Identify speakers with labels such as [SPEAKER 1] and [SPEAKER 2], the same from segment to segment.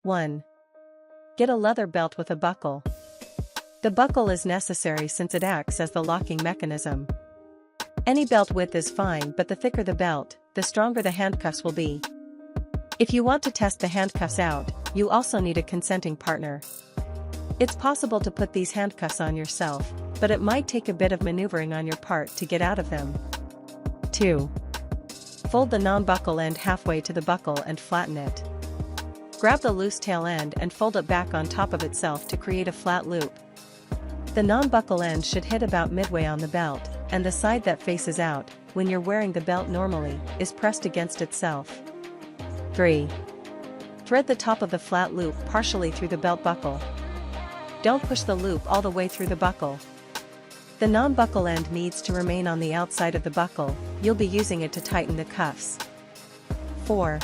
[SPEAKER 1] 1. Get a leather belt with a buckle. The buckle is necessary since it acts as the locking mechanism. Any belt width is fine, but the thicker the belt, the stronger the handcuffs will be. If you want to test the handcuffs out, you also need a consenting partner. It's possible to put these handcuffs on yourself, but it might take a bit of maneuvering on your part to get out of them. 2. Fold the non-buckle end halfway to the buckle and flatten it. Grab the loose tail end and fold it back on top of itself to create a flat loop. The non-buckle end should hit about midway on the belt, and the side that faces out, when you're wearing the belt normally, is pressed against itself. 3. Thread the top of the flat loop partially through the belt buckle. Don't push the loop all the way through the buckle. The non-buckle end needs to remain on the outside of the buckle, you'll be using it to tighten the cuffs. 4.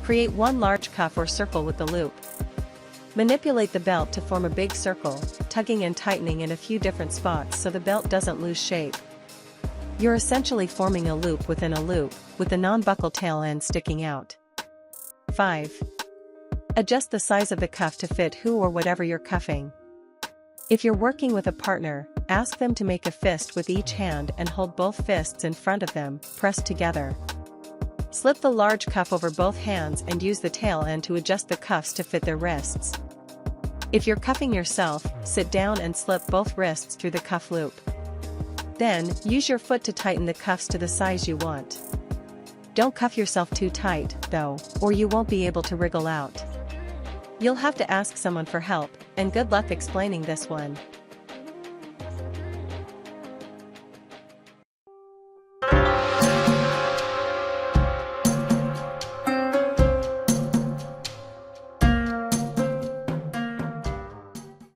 [SPEAKER 1] Create one large cuff or circle with the loop. Manipulate the belt to form a big circle, tugging and tightening in a few different spots so the belt doesn't lose shape. You're essentially forming a loop within a loop, with the non-buckle tail end sticking out. 5. Adjust the size of the cuff to fit who or whatever you're cuffing. If you're working with a partner, ask them to make a fist with each hand and hold both fists in front of them, pressed together. Slip the large cuff over both hands and use the tail end to adjust the cuffs to fit their wrists. If you're cuffing yourself, sit down and slip both wrists through the cuff loop. Then, use your foot to tighten the cuffs to the size you want. Don't cuff yourself too tight, though, or you won't be able to wriggle out. You'll have to ask someone for help, and good luck explaining this one.